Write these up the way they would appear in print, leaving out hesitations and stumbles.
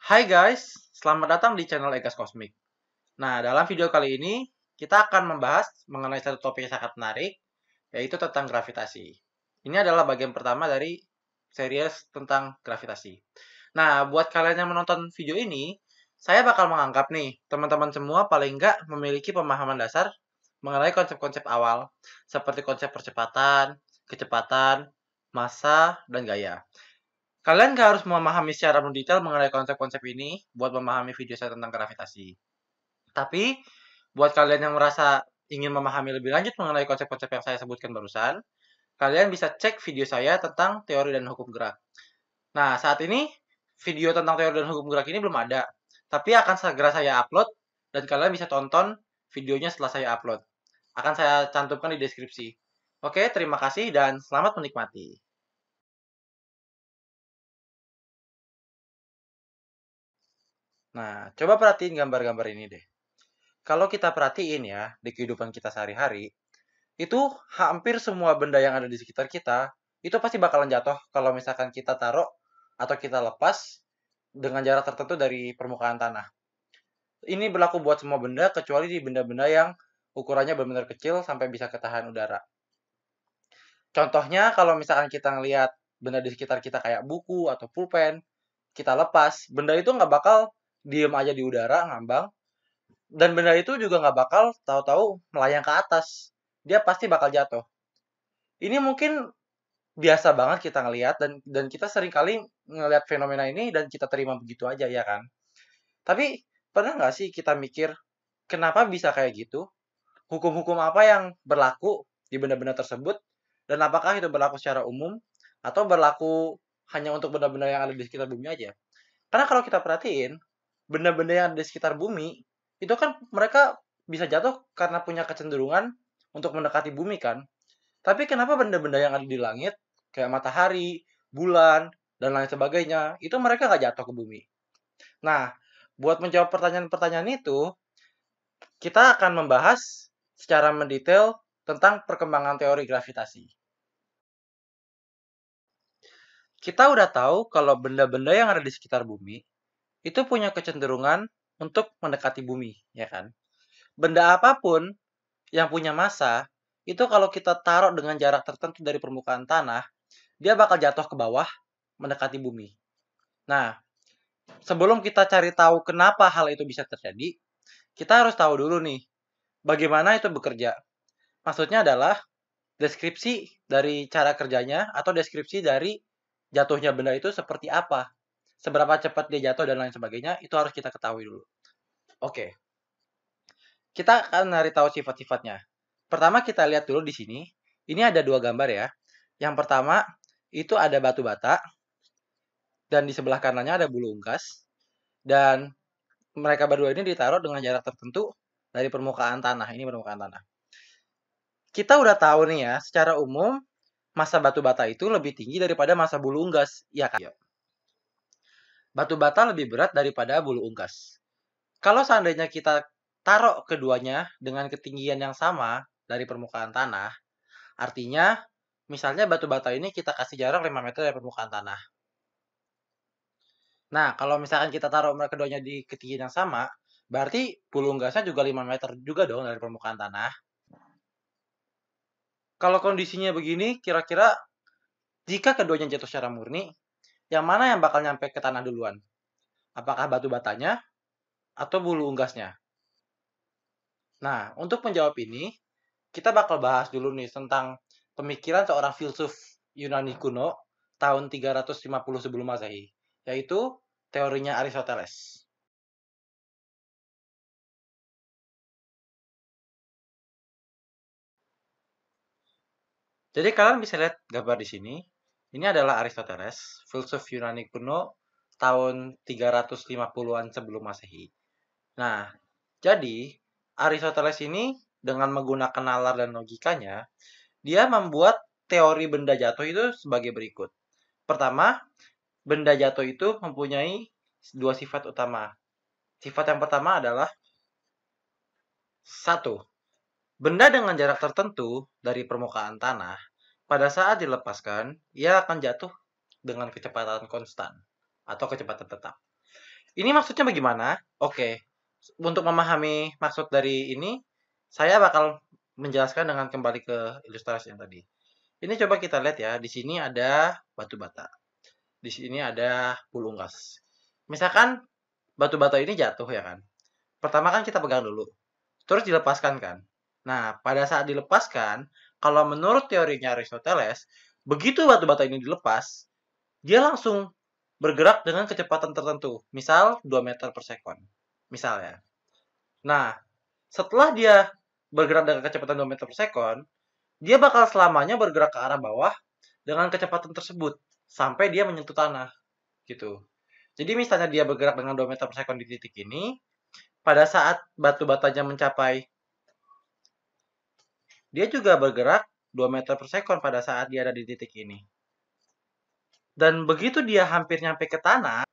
Hai guys, selamat datang di channel Egas Kosmik. Nah, dalam video kali ini kita akan membahas mengenai satu topik yang sangat menarik, yaitu tentang gravitasi. Ini adalah bagian pertama dari series tentang gravitasi. Nah, buat kalian yang menonton video ini, saya bakal menganggap nih, teman-teman semua paling nggak memiliki pemahaman dasar mengenai konsep-konsep awal, seperti konsep percepatan, kecepatan, massa, dan gaya. Kalian nggak harus memahami secara mendetail mengenai konsep-konsep ini buat memahami video saya tentang gravitasi. Tapi, buat kalian yang merasa ingin memahami lebih lanjut mengenai konsep-konsep yang saya sebutkan barusan, kalian bisa cek video saya tentang teori dan hukum gerak. Nah, saat ini video tentang teori dan hukum gerak ini belum ada, tapi akan segera saya upload dan kalian bisa tonton videonya setelah saya upload. Akan saya cantumkan di deskripsi. Oke, terima kasih dan selamat menikmati. Nah, coba perhatiin gambar-gambar ini deh. Kalau kita perhatiin ya, di kehidupan kita sehari-hari, itu hampir semua benda yang ada di sekitar kita, itu pasti bakalan jatuh kalau misalkan kita taruh atau kita lepas dengan jarak tertentu dari permukaan tanah. Ini berlaku buat semua benda, kecuali di benda-benda yang ukurannya benar-benar kecil sampai bisa ketahan udara. Contohnya, kalau misalkan kita ngelihat benda di sekitar kita kayak buku atau pulpen, kita lepas, benda itu nggak bakal diem aja di udara, ngambang, dan benda itu juga nggak bakal tahu-tahu melayang ke atas. Dia pasti bakal jatuh. Ini mungkin biasa banget kita ngelihat dan kita sering kali ngelihat fenomena ini dan kita terima begitu aja ya kan. Tapi pernah nggak sih kita mikir kenapa bisa kayak gitu? Hukum-hukum apa yang berlaku di benda-benda tersebut dan apakah itu berlaku secara umum atau berlaku hanya untuk benda-benda yang ada di sekitar bumi aja? Karena kalau kita perhatiin, benda-benda yang ada di sekitar bumi, itu kan mereka bisa jatuh karena punya kecenderungan untuk mendekati bumi kan. Tapi kenapa benda-benda yang ada di langit, kayak matahari, bulan, dan lain sebagainya, itu mereka nggak jatuh ke bumi? Nah, buat menjawab pertanyaan-pertanyaan itu, kita akan membahas secara mendetail tentang perkembangan teori gravitasi. Kita udah tahu kalau benda-benda yang ada di sekitar bumi itu punya kecenderungan untuk mendekati bumi, ya kan? Benda apapun yang punya massa, itu kalau kita taruh dengan jarak tertentu dari permukaan tanah, dia bakal jatuh ke bawah mendekati bumi. Nah, sebelum kita cari tahu kenapa hal itu bisa terjadi, kita harus tahu dulu nih, bagaimana itu bekerja. Maksudnya adalah deskripsi dari cara kerjanya atau deskripsi dari jatuhnya benda itu seperti apa. Seberapa cepat dia jatuh dan lain sebagainya, itu harus kita ketahui dulu. Oke, kita akan cari tahu sifat-sifatnya. Pertama kita lihat dulu di sini. Ini ada dua gambar ya. Yang pertama itu ada batu bata dan di sebelah kanannya ada bulu unggas dan mereka berdua ini ditaruh dengan jarak tertentu dari permukaan tanah. Ini permukaan tanah. Kita udah tahu nih ya, secara umum massa batu bata itu lebih tinggi daripada massa bulu unggas, ya kan? Batu bata lebih berat daripada bulu unggas. Kalau seandainya kita taruh keduanya dengan ketinggian yang sama dari permukaan tanah, artinya misalnya batu bata ini kita kasih jarak 5 meter dari permukaan tanah. Nah, kalau misalkan kita taruh mereka keduanya di ketinggian yang sama, berarti bulu unggasnya juga 5 meter juga dong dari permukaan tanah. Kalau kondisinya begini, kira-kira jika keduanya jatuh secara murni, yang mana yang bakal nyampe ke tanah duluan? Apakah batu batanya atau bulu unggasnya? Nah, untuk menjawab ini, kita bakal bahas dulu nih tentang pemikiran seorang filsuf Yunani kuno tahun 350 sebelum Masehi, yaitu teorinya Aristoteles. Jadi kalian bisa lihat gambar di sini. Ini adalah Aristoteles, filsuf Yunani kuno tahun 350-an sebelum Masehi. Nah, jadi Aristoteles ini dengan menggunakan nalar dan logikanya, dia membuat teori benda jatuh itu sebagai berikut. Pertama, benda jatuh itu mempunyai dua sifat utama. Sifat yang pertama adalah satu, benda dengan jarak tertentu dari permukaan tanah, pada saat dilepaskan, ia akan jatuh dengan kecepatan konstan atau kecepatan tetap. Ini maksudnya bagaimana? Oke, untuk memahami maksud dari ini, saya bakal menjelaskan dengan kembali ke ilustrasi yang tadi. Ini coba kita lihat ya, di sini ada batu bata. Di sini ada bulu unggas. Misalkan batu bata ini jatuh ya kan. Pertama kan kita pegang dulu, terus dilepaskan kan. Nah, pada saat dilepaskan, kalau menurut teorinya Aristoteles, begitu batu bata ini dilepas, dia langsung bergerak dengan kecepatan tertentu. Misal 2 meter per sekon. Misalnya. Nah, setelah dia bergerak dengan kecepatan 2 meter per sekon, dia bakal selamanya bergerak ke arah bawah dengan kecepatan tersebut sampai dia menyentuh tanah gitu. Jadi misalnya dia bergerak dengan 2 meter per sekon di titik ini, pada saat batu batanya mencapai, dia juga bergerak 2 meter per sekon pada saat dia ada di titik ini. Dan begitu dia hampir nyampe ke tanah,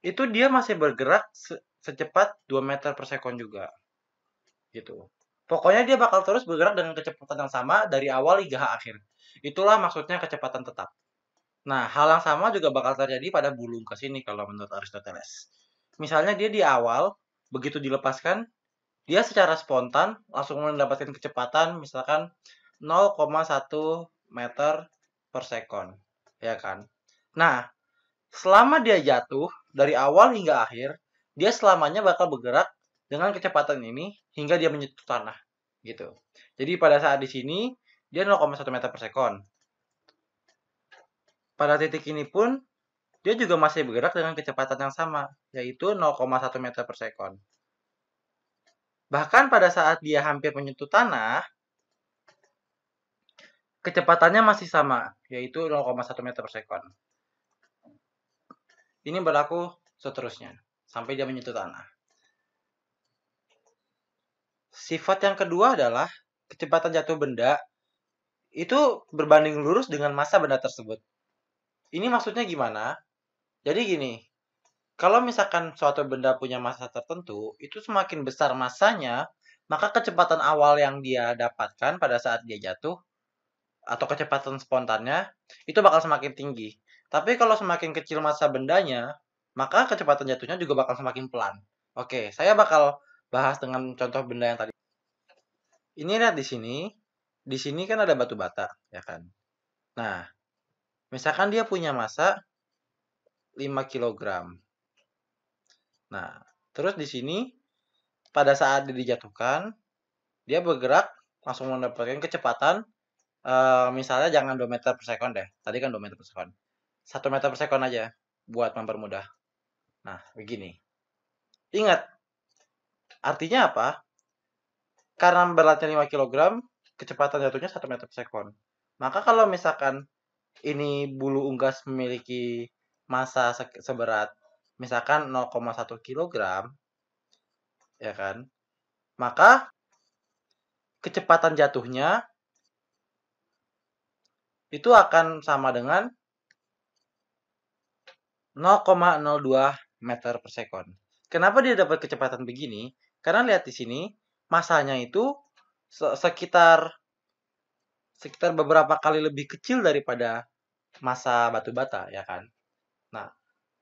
itu dia masih bergerak secepat 2 meter per sekon juga. Gitu. Pokoknya dia bakal terus bergerak dengan kecepatan yang sama dari awal hingga akhir. Itulah maksudnya kecepatan tetap. Nah, hal yang sama juga bakal terjadi pada bulu unggas ini kalau menurut Aristoteles. Misalnya dia di awal, begitu dilepaskan, dia secara spontan langsung mendapatkan kecepatan misalkan 0,1 meter per sekon. Ya kan? Nah, selama dia jatuh, dari awal hingga akhir, dia selamanya bakal bergerak dengan kecepatan ini hingga dia menyentuh tanah. Gitu. Jadi pada saat di sini, dia 0,1 meter per sekon. Pada titik ini pun, dia juga masih bergerak dengan kecepatan yang sama, yaitu 0,1 meter per sekon. Bahkan pada saat dia hampir menyentuh tanah, kecepatannya masih sama, yaitu 0,1 meter per sekon. Ini berlaku seterusnya, sampai dia menyentuh tanah. Sifat yang kedua adalah kecepatan jatuh benda itu berbanding lurus dengan massa benda tersebut. Ini maksudnya gimana? Jadi gini, kalau misalkan suatu benda punya massa tertentu, itu semakin besar massanya, maka kecepatan awal yang dia dapatkan pada saat dia jatuh, atau kecepatan spontannya, itu bakal semakin tinggi. Tapi kalau semakin kecil massa bendanya, maka kecepatan jatuhnya juga bakal semakin pelan. Oke, saya bakal bahas dengan contoh benda yang tadi. Ini lihat di sini. Di sini kan ada batu bata, ya kan? Nah, misalkan dia punya massa 5 kg. Nah, terus di sini pada saat dia dijatuhkan, dia bergerak langsung mendapatkan kecepatan misalnya jangan 2 meter per sekon deh. Tadi kan 2 meter per sekon. 1 meter per sekon aja buat mempermudah. Nah, begini. Ingat, artinya apa? Karena beratnya 5 kg, kecepatan jatuhnya 1 meter per sekon. Maka kalau misalkan ini bulu unggas memiliki massa seberat misalkan 0,1 kg, ya kan? Maka kecepatan jatuhnya itu akan sama dengan 0,02 meter per sekon. Kenapa dia dapat kecepatan begini? Karena lihat di sini, masanya itu sekitar beberapa kali lebih kecil daripada massa batu bata, ya kan? Nah,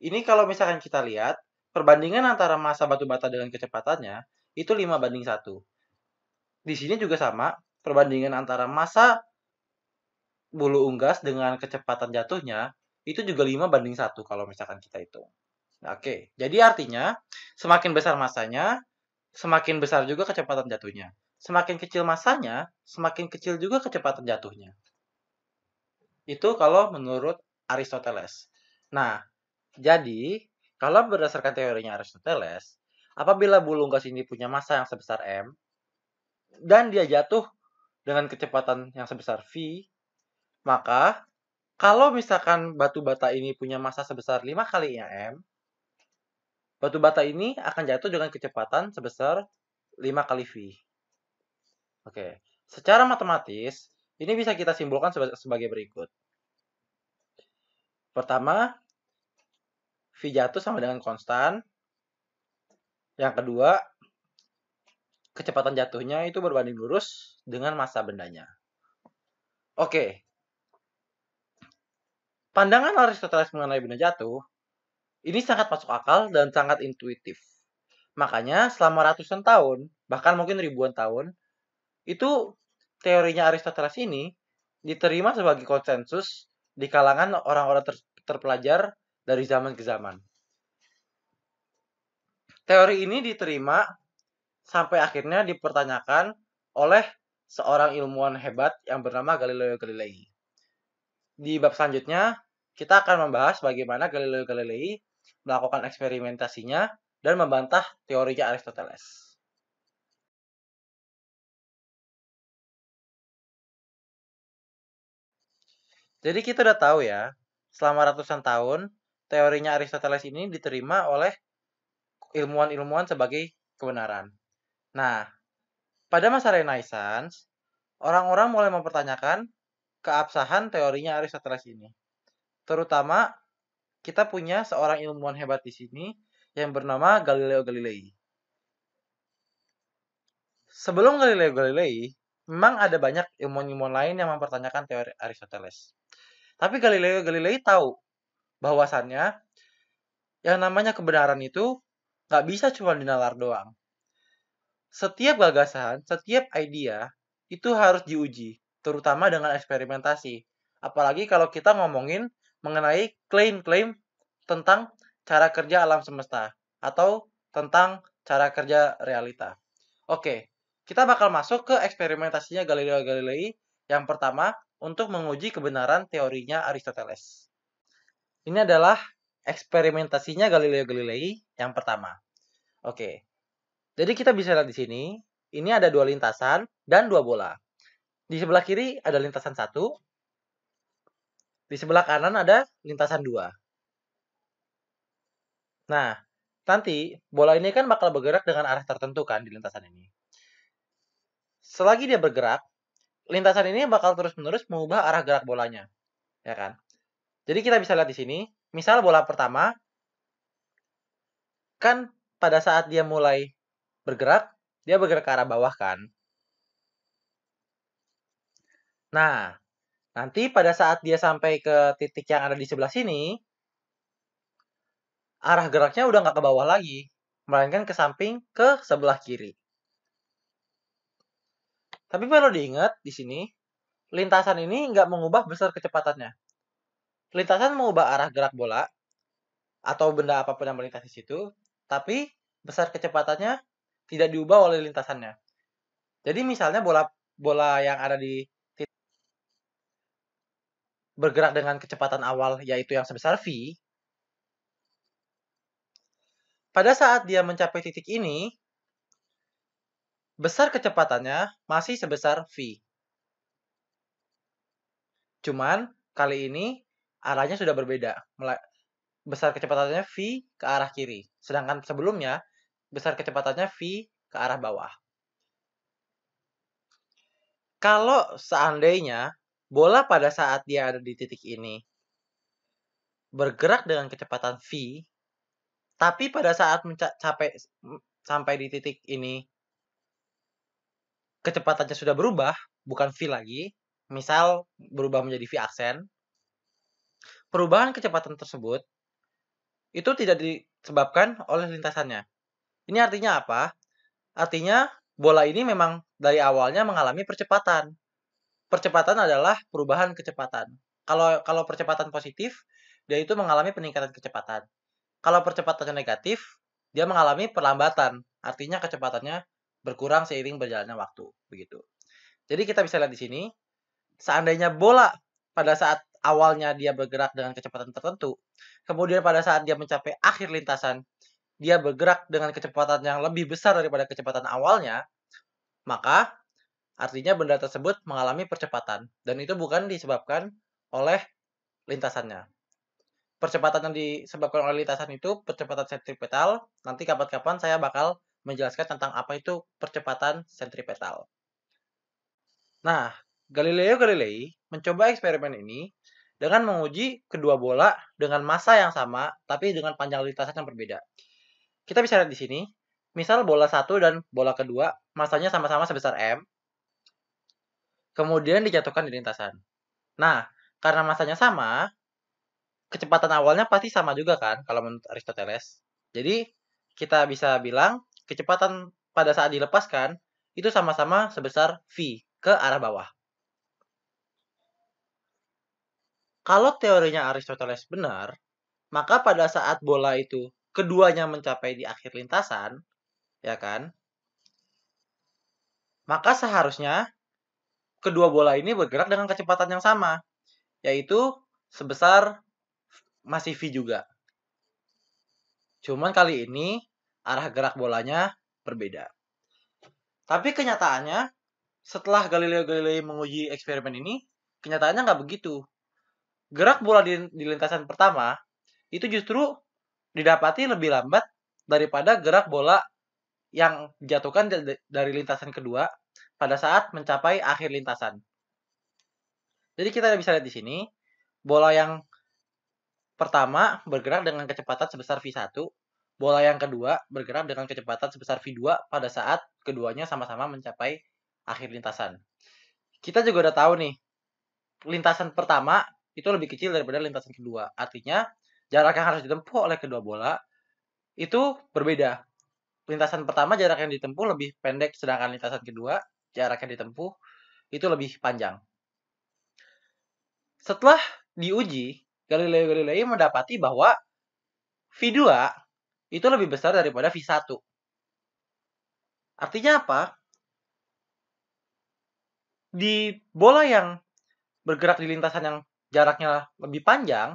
ini kalau misalkan kita lihat, perbandingan antara massa batu bata dengan kecepatannya, itu 5:1. Di sini juga sama, perbandingan antara massa bulu unggas dengan kecepatan jatuhnya, itu juga 5:1 kalau misalkan kita hitung. Oke, jadi artinya semakin besar massanya, semakin besar juga kecepatan jatuhnya. Semakin kecil massanya, semakin kecil juga kecepatan jatuhnya. Itu kalau menurut Aristoteles. Nah, jadi kalau berdasarkan teorinya Aristoteles, apabila bulu unggas ini punya massa yang sebesar M, dan dia jatuh dengan kecepatan yang sebesar V, maka kalau misalkan batu bata ini punya massa sebesar 5 kalinya M, batu bata ini akan jatuh dengan kecepatan sebesar 5 kali V. Oke, secara matematis, ini bisa kita simpulkan sebagai berikut. Pertama, V jatuh sama dengan konstan. Yang kedua, kecepatan jatuhnya itu berbanding lurus dengan massa bendanya. Oke, pandangan Aristoteles mengenai benda jatuh Ini sangat masuk akal dan sangat intuitif. Makanya selama ratusan tahun, bahkan mungkin ribuan tahun, itu teorinya Aristoteles ini diterima sebagai konsensus di kalangan orang-orang terpelajar dari zaman ke zaman. Teori ini diterima sampai akhirnya dipertanyakan oleh seorang ilmuwan hebat yang bernama Galileo Galilei. Di bab selanjutnya, kita akan membahas bagaimana Galileo Galilei melakukan eksperimentasinya dan membantah teorinya Aristoteles. Jadi kita udah tahu ya, selama ratusan tahun, teorinya Aristoteles ini diterima oleh ilmuwan-ilmuwan sebagai kebenaran. Nah, pada masa Renaissance, orang-orang mulai mempertanyakan keabsahan teorinya Aristoteles ini. Terutama kita punya seorang ilmuwan hebat di sini yang bernama Galileo Galilei. Sebelum Galileo Galilei, memang ada banyak ilmuwan-ilmuwan lain yang mempertanyakan teori Aristoteles. Tapi Galileo Galilei tahu bahwasannya yang namanya kebenaran itu nggak bisa cuma dinalar doang. Setiap gagasan, setiap idea itu harus diuji, terutama dengan eksperimentasi. Apalagi kalau kita ngomongin mengenai klaim-klaim tentang cara kerja alam semesta atau tentang cara kerja realita. Oke, kita bakal masuk ke eksperimentasinya Galileo Galilei yang pertama untuk menguji kebenaran teorinya Aristoteles. Ini adalah eksperimentasinya Galileo Galilei yang pertama. Oke, jadi kita bisa lihat di sini, ini ada dua lintasan dan dua bola. Di sebelah kiri ada lintasan satu, di sebelah kanan ada lintasan dua. Nah, nanti bola ini kan bakal bergerak dengan arah tertentu kan di lintasan ini. Selagi dia bergerak, lintasan ini bakal terus-menerus mengubah arah gerak bolanya, ya kan? Jadi kita bisa lihat di sini, misal bola pertama, kan pada saat dia mulai bergerak, dia bergerak ke arah bawah kan? Nah, nanti pada saat dia sampai ke titik yang ada di sebelah sini, arah geraknya udah nggak ke bawah lagi, melainkan ke samping ke sebelah kiri. Tapi perlu diingat di sini, lintasan ini nggak mengubah besar kecepatannya. Lintasan mengubah arah gerak bola atau benda apapun yang melintas di situ, tapi besar kecepatannya tidak diubah oleh lintasannya. Jadi misalnya bola yang ada di titik bergerak dengan kecepatan awal yaitu yang sebesar v, pada saat dia mencapai titik ini, besar kecepatannya masih sebesar v. Cuman kali ini arahnya sudah berbeda. Besar kecepatannya v ke arah kiri. Sedangkan sebelumnya besar kecepatannya v ke arah bawah. Kalau seandainya bola pada saat dia ada di titik ini bergerak dengan kecepatan v, tapi pada saat sampai di titik ini kecepatannya sudah berubah, bukan v lagi, misal berubah menjadi v aksen, perubahan kecepatan tersebut itu tidak disebabkan oleh lintasannya. Ini artinya apa? Artinya bola ini memang dari awalnya mengalami percepatan. Percepatan adalah perubahan kecepatan. Kalau percepatan positif, dia itu mengalami peningkatan kecepatan. Kalau percepatannya negatif, dia mengalami perlambatan. Artinya kecepatannya berkurang seiring berjalannya waktu, begitu. Jadi kita bisa lihat di sini, seandainya bola pada saat awalnya dia bergerak dengan kecepatan tertentu, kemudian pada saat dia mencapai akhir lintasan, dia bergerak dengan kecepatan yang lebih besar daripada kecepatan awalnya, maka artinya benda tersebut mengalami percepatan. Dan itu bukan disebabkan oleh lintasannya. Percepatan yang disebabkan oleh lintasan itu percepatan sentripetal. Nanti kapan-kapan saya bakal menjelaskan tentang apa itu percepatan sentripetal. Nah, Galileo Galilei mencoba eksperimen ini dengan menguji kedua bola dengan massa yang sama, tapi dengan panjang lintasan yang berbeda. Kita bisa lihat di sini, misal bola satu dan bola kedua, massanya sama-sama sebesar M, kemudian dijatuhkan di lintasan. Nah, karena massanya sama, kecepatan awalnya pasti sama juga kan kalau menurut Aristoteles. Jadi kita bisa bilang kecepatan pada saat dilepaskan itu sama-sama sebesar v ke arah bawah. Kalau teorinya Aristoteles benar, maka pada saat bola itu keduanya mencapai di akhir lintasan, ya kan? Maka seharusnya kedua bola ini bergerak dengan kecepatan yang sama, yaitu sebesar masih v juga. Cuman kali ini arah gerak bolanya berbeda. Tapi kenyataannya setelah Galileo Galilei menguji eksperimen ini, kenyataannya nggak begitu. Gerak bola di lintasan pertama itu justru didapati lebih lambat daripada gerak bola yang dijatuhkan dari lintasan kedua pada saat mencapai akhir lintasan. Jadi kita bisa lihat di sini, bola yang pertama bergerak dengan kecepatan sebesar v1, bola yang kedua bergerak dengan kecepatan sebesar v2 pada saat keduanya sama-sama mencapai akhir lintasan. Kita juga udah tahu nih, lintasan pertama itu lebih kecil daripada lintasan kedua. Artinya, jarak yang harus ditempuh oleh kedua bola itu berbeda. Lintasan pertama jarak yang ditempuh lebih pendek, sedangkan lintasan kedua jarak yang ditempuh itu lebih panjang. Setelah diuji, Galileo Galilei mendapati bahwa V2 itu lebih besar daripada V1. Artinya apa? Di bola yang bergerak di lintasan yang jaraknya lebih panjang,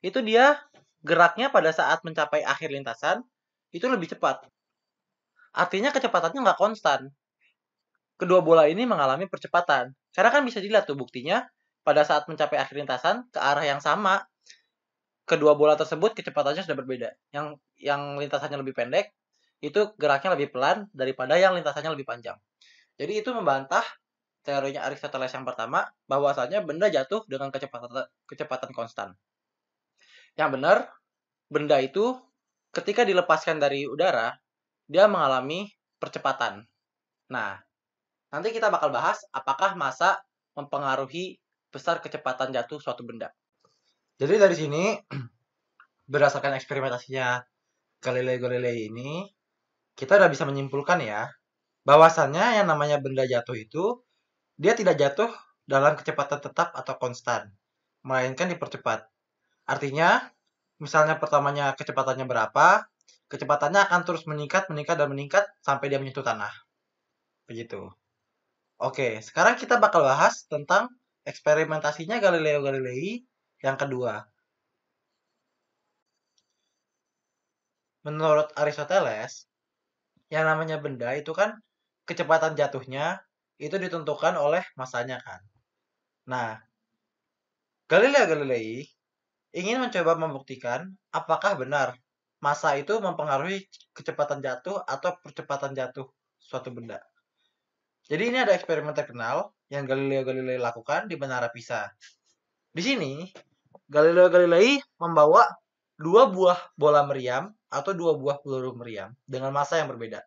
itu dia geraknya pada saat mencapai akhir lintasan itu lebih cepat. Artinya kecepatannya nggak konstan. Kedua bola ini mengalami percepatan. Karena kan bisa dilihat tuh buktinya, pada saat mencapai akhir lintasan, ke arah yang sama, kedua bola tersebut kecepatannya sudah berbeda. Yang lintasannya lebih pendek, itu geraknya lebih pelan daripada yang lintasannya lebih panjang. Jadi itu membantah teorinya Aristoteles yang pertama, bahwasanya benda jatuh dengan kecepatan konstan. Yang benar, benda itu ketika dilepaskan dari udara, dia mengalami percepatan. Nah, nanti kita bakal bahas apakah massa mempengaruhi besar kecepatan jatuh suatu benda. Jadi dari sini, berdasarkan eksperimentasinya Galileo Galilei ini, kita udah bisa menyimpulkan ya, bahwasannya yang namanya benda jatuh itu, dia tidak jatuh dalam kecepatan tetap atau konstan, melainkan dipercepat. Artinya, misalnya pertamanya kecepatannya berapa, kecepatannya akan terus meningkat, dan meningkat sampai dia menyentuh tanah. Begitu. Oke, sekarang kita bakal bahas tentang eksperimentasinya Galileo Galilei yang kedua. Menurut Aristoteles, yang namanya benda itu kan kecepatan jatuhnya itu ditentukan oleh massanya kan. Nah, Galileo Galilei ingin mencoba membuktikan apakah benar massa itu mempengaruhi kecepatan jatuh atau percepatan jatuh suatu benda. Jadi ini ada eksperimen terkenal yang Galileo Galilei lakukan di Menara Pisa. Di sini, Galileo Galilei membawa dua buah bola meriam atau dua buah peluru meriam dengan massa yang berbeda.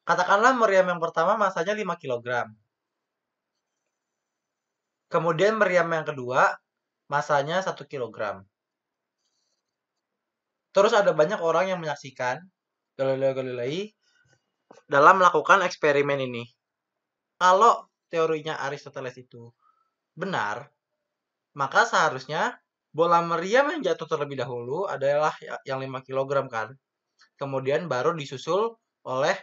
Katakanlah meriam yang pertama massanya 5 kg. Kemudian meriam yang kedua massanya 1 kg. Terus ada banyak orang yang menyaksikan Galileo Galilei dalam melakukan eksperimen ini. Kalau teorinya Aristoteles itu benar, maka seharusnya bola meriam yang jatuh terlebih dahulu adalah yang 5 kg kan. Kemudian baru disusul oleh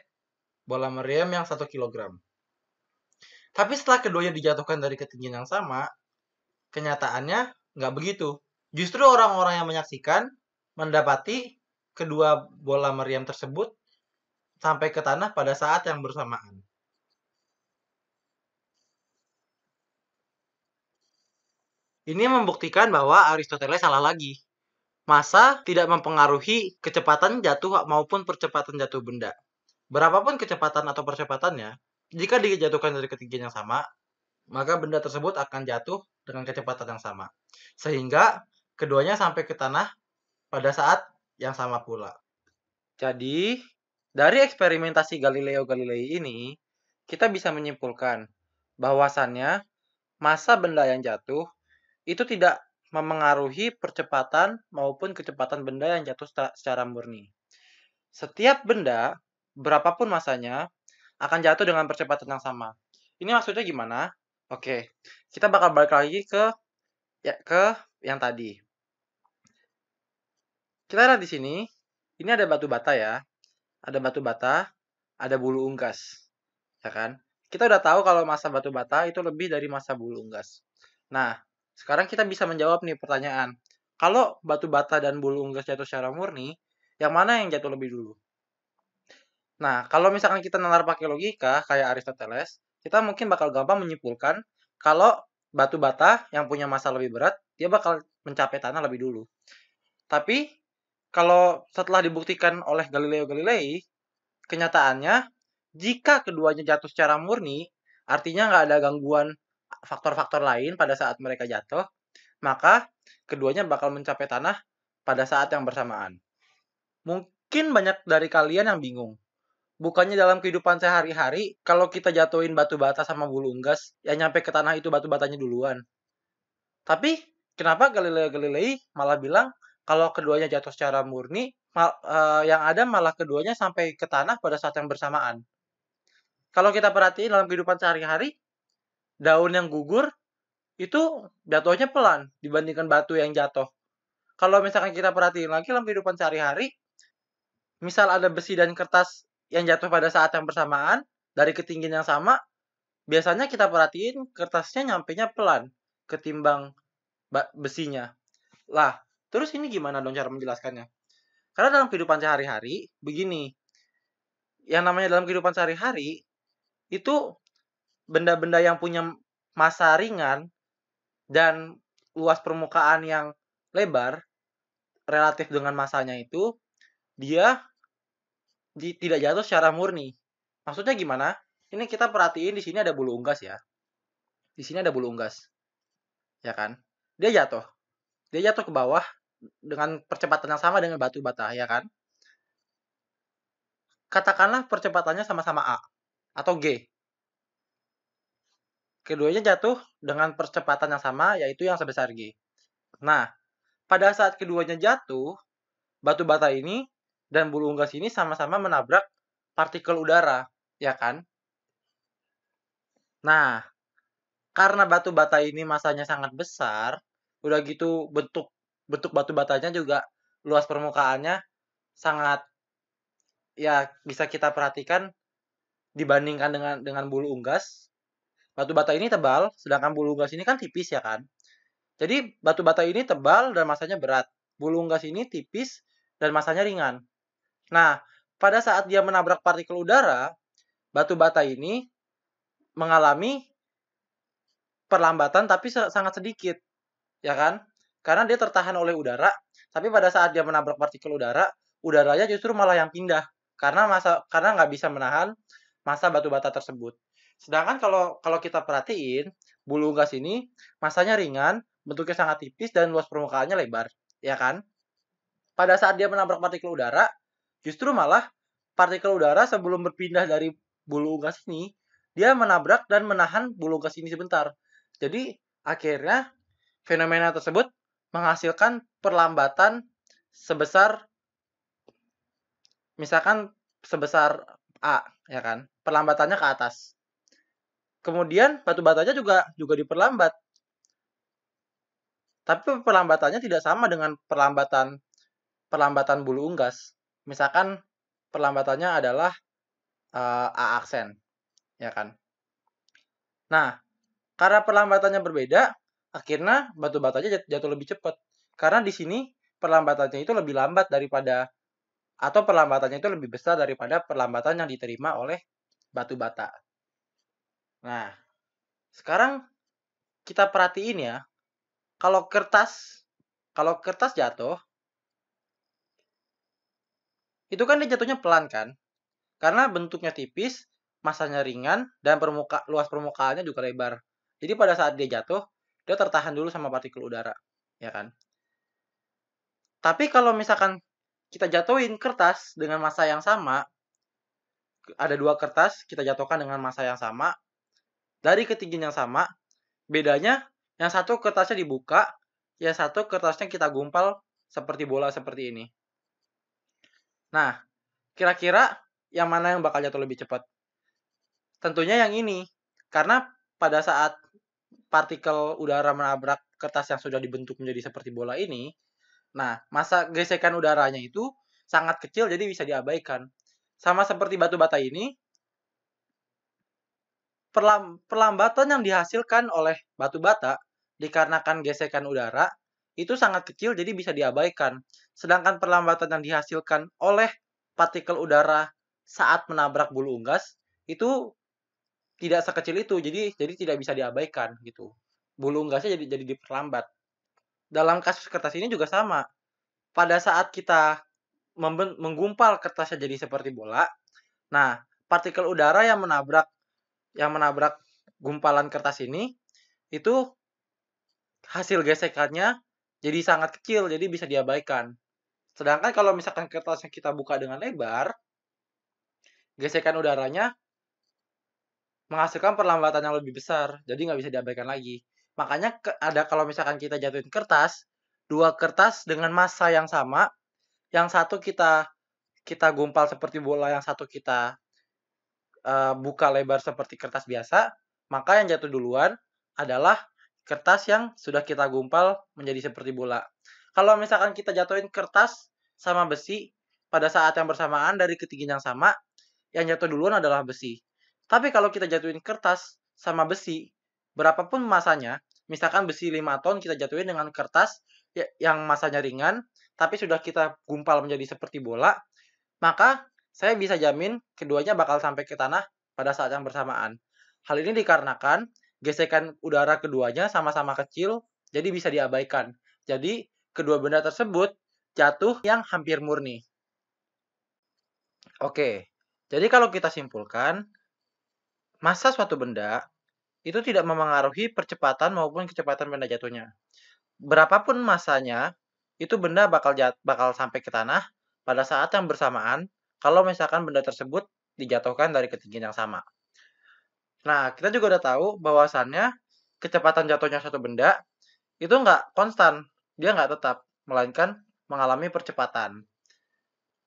bola meriam yang 1 kg. Tapi setelah keduanya dijatuhkan dari ketinggian yang sama, kenyataannya nggak begitu. Justru orang-orang yang menyaksikan mendapati kedua bola meriam tersebut sampai ke tanah pada saat yang bersamaan. Ini membuktikan bahwa Aristoteles salah lagi. Massa tidak mempengaruhi kecepatan jatuh maupun percepatan jatuh benda. Berapapun kecepatan atau percepatannya, jika dijatuhkan dari ketinggian yang sama, maka benda tersebut akan jatuh dengan kecepatan yang sama. Sehingga keduanya sampai ke tanah pada saat yang sama pula. Jadi, dari eksperimentasi Galileo Galilei ini, kita bisa menyimpulkan bahwasannya massa benda yang jatuh itu tidak memengaruhi percepatan maupun kecepatan benda yang jatuh secara murni. Setiap benda, berapapun masanya, akan jatuh dengan percepatan yang sama. Ini maksudnya gimana? Oke, kita bakal balik lagi ke yang tadi. Kita lihat di sini, ini ada batu bata ya. Ada batu bata, ada bulu unggas. Ya kan? Kita udah tahu kalau massa batu bata itu lebih dari massa bulu unggas. Nah, sekarang kita bisa menjawab nih pertanyaan. Kalau batu bata dan bulu unggas jatuh secara murni, yang mana yang jatuh lebih dulu? Nah, kalau misalkan kita nalar pakai logika kayak Aristoteles, kita mungkin bakal gampang menyimpulkan kalau batu bata yang punya massa lebih berat, dia bakal mencapai tanah lebih dulu. Tapi kalau setelah dibuktikan oleh Galileo Galilei, kenyataannya jika keduanya jatuh secara murni, artinya nggak ada gangguan faktor-faktor lain pada saat mereka jatuh, maka keduanya bakal mencapai tanah pada saat yang bersamaan. Mungkin banyak dari kalian yang bingung. Bukannya dalam kehidupan sehari-hari, kalau kita jatuhin batu bata sama bulu unggas, yang nyampe ke tanah itu batu batanya duluan. Tapi, kenapa Galileo Galilei malah bilang kalau keduanya jatuh secara murni, yang ada malah keduanya sampai ke tanah pada saat yang bersamaan. Kalau kita perhatiin dalam kehidupan sehari-hari, daun yang gugur itu jatuhnya pelan dibandingkan batu yang jatuh. Kalau misalkan kita perhatiin lagi dalam kehidupan sehari-hari, misal ada besi dan kertas yang jatuh pada saat yang bersamaan dari ketinggian yang sama, biasanya kita perhatiin kertasnya nyampenya pelan ketimbang besinya. Lah, terus ini gimana dong cara menjelaskannya? Karena dalam kehidupan sehari-hari begini, yang namanya dalam kehidupan sehari-hari itu benda-benda yang punya massa ringan dan luas permukaan yang lebar relatif dengan massanya itu, dia tidak jatuh secara murni. Maksudnya gimana? Ini kita perhatiin di sini ada bulu unggas ya. Di sini ada bulu unggas. Ya kan? Dia jatuh. Dia jatuh ke bawah dengan percepatan yang sama dengan batu bata, ya kan? Katakanlah percepatannya sama-sama A atau G. Keduanya jatuh dengan percepatan yang sama, yaitu yang sebesar G. Nah, pada saat keduanya jatuh, batu bata ini dan bulu unggas ini sama-sama menabrak partikel udara, ya kan? Nah, karena batu bata ini masanya sangat besar, udah gitu bentuk batu batanya juga luas permukaannya sangat ya bisa kita perhatikan dibandingkan dengan bulu unggas. Batu bata ini tebal, sedangkan bulu unggas ini kan tipis ya kan. Jadi batu bata ini tebal dan masanya berat. Bulu unggas ini tipis dan masanya ringan. Nah, pada saat dia menabrak partikel udara, batu bata ini mengalami perlambatan tapi sangat sedikit, ya kan? Karena dia tertahan oleh udara, tapi pada saat dia menabrak partikel udara, udaranya justru malah yang pindah karena nggak bisa menahan massa batu bata tersebut. Sedangkan kalau kita perhatiin, bulu unggas ini massanya ringan, bentuknya sangat tipis dan luas permukaannya lebar, ya kan? Pada saat dia menabrak partikel udara, justru malah partikel udara sebelum berpindah dari bulu unggas ini, dia menabrak dan menahan bulu unggas ini sebentar. Jadi akhirnya fenomena tersebut menghasilkan perlambatan sebesar misalkan sebesar A, ya kan? Perlambatannya ke atas. Kemudian batu batanya juga diperlambat. Tapi perlambatannya tidak sama dengan perlambatan bulu unggas. Misalkan perlambatannya adalah A aksen, ya kan? Nah, karena perlambatannya berbeda, akhirnya batu batanya jatuh lebih cepat. Karena di sini perlambatannya itu lebih lambat daripada atau perlambatannya itu lebih besar daripada perlambatan yang diterima oleh batu bata. Nah, sekarang kita perhatiin ya, kalau kertas jatuh, itu kan dia jatuhnya pelan kan? Karena bentuknya tipis, massanya ringan, dan luas permukaannya juga lebar. Jadi pada saat dia jatuh, dia tertahan dulu sama partikel udara, ya kan? Tapi kalau misalkan kita jatuhin kertas dengan massa yang sama, ada dua kertas kita jatuhkan dengan massa yang sama, dari ketinggian yang sama, bedanya yang satu kertasnya dibuka, yang satu kertasnya kita gumpal seperti bola seperti ini. Nah, kira-kira yang mana yang bakal jatuh lebih cepat? Tentunya yang ini. Karena pada saat partikel udara menabrak kertas yang sudah dibentuk menjadi seperti bola ini, nah, masa gesekan udaranya itu sangat kecil jadi bisa diabaikan. Sama seperti batu bata ini, perlambatan yang dihasilkan oleh batu bata dikarenakan gesekan udara itu sangat kecil jadi bisa diabaikan. Sedangkan perlambatan yang dihasilkan oleh partikel udara saat menabrak bulu unggas itu tidak sekecil itu, jadi tidak bisa diabaikan gitu. Bulu unggasnya jadi diperlambat. Dalam kasus kertas ini juga sama. Pada saat kita menggumpal kertasnya jadi seperti bola, nah partikel udara yang menabrak gumpalan kertas ini itu hasil gesekannya jadi sangat kecil, jadi bisa diabaikan. Sedangkan kalau misalkan kertasnya kita buka dengan lebar, gesekan udaranya menghasilkan perlambatan yang lebih besar, jadi nggak bisa diabaikan lagi. Makanya ada kalau misalkan kita jatuhin kertas, dua kertas dengan massa yang sama, yang satu kita gumpal seperti bola, yang satu kita buka lebar seperti kertas biasa, maka yang jatuh duluan adalah kertas yang sudah kita gumpal menjadi seperti bola. Kalau misalkan kita jatuhin kertas sama besi pada saat yang bersamaan dari ketinggian yang sama, yang jatuh duluan adalah besi. Tapi kalau kita jatuhin kertas sama besi, berapapun masanya, misalkan besi 5 ton kita jatuhin dengan kertas yang masanya ringan, tapi sudah kita gumpal menjadi seperti bola, maka saya bisa jamin keduanya bakal sampai ke tanah pada saat yang bersamaan. Hal ini dikarenakan gesekan udara keduanya sama-sama kecil, jadi bisa diabaikan. Jadi, kedua benda tersebut jatuh yang hampir murni. Oke, jadi kalau kita simpulkan, massa suatu benda itu tidak memengaruhi percepatan maupun kecepatan benda jatuhnya. Berapapun massanya, itu benda bakal sampai ke tanah pada saat yang bersamaan kalau misalkan benda tersebut dijatuhkan dari ketinggian yang sama. Nah, kita juga udah tahu bahwasannya kecepatan jatuhnya suatu benda itu nggak konstan, dia nggak tetap, melainkan mengalami percepatan.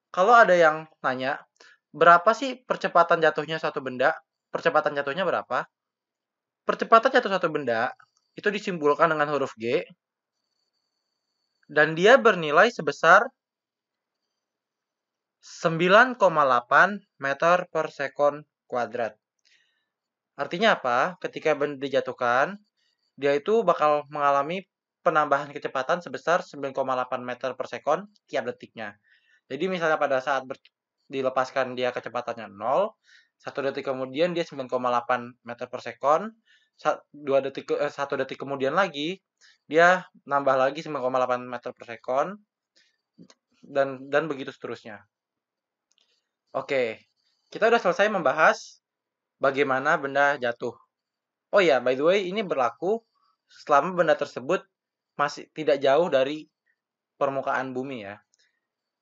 Kalau ada yang nanya, berapa sih percepatan jatuhnya suatu benda? Percepatan jatuhnya berapa? Percepatan jatuh suatu benda itu disimpulkan dengan huruf G, dan dia bernilai sebesar 9,8 meter per sekon kuadrat. Artinya apa? Ketika benda dijatuhkan, dia itu bakal mengalami penambahan kecepatan sebesar 9,8 meter per sekon tiap detiknya. Jadi misalnya pada saat dilepaskan dia kecepatannya 0, 1 detik kemudian dia 9,8 meter per sekon, 1 detik kemudian lagi dia nambah lagi 9,8 meter per sekon, dan begitu seterusnya. Oke, kita udah selesai membahas bagaimana benda jatuh. Oh ya, by the way, ini berlaku selama benda tersebut masih tidak jauh dari permukaan bumi ya.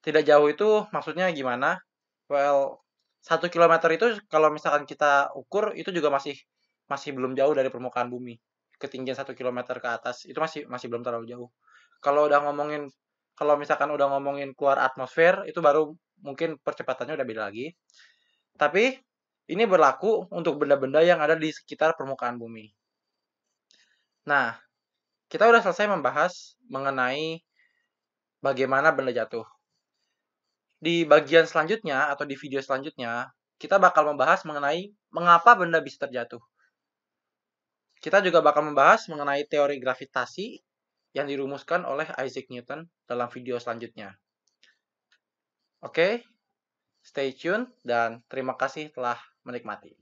Tidak jauh itu maksudnya gimana? Well, 1 kilometer itu kalau misalkan kita ukur itu juga masih belum jauh dari permukaan bumi. Ketinggian 1 kilometer ke atas itu masih belum terlalu jauh. Kalau misalkan udah ngomongin keluar atmosfer itu baru mungkin percepatannya udah beda lagi. Tapi ini berlaku untuk benda-benda yang ada di sekitar permukaan bumi. Nah, kita udah selesai membahas mengenai bagaimana benda jatuh. Di bagian selanjutnya atau di video selanjutnya, kita bakal membahas mengenai mengapa benda bisa terjatuh. Kita juga bakal membahas mengenai teori gravitasi yang dirumuskan oleh Isaac Newton dalam video selanjutnya. Oke, stay tune dan terima kasih telah menikmati.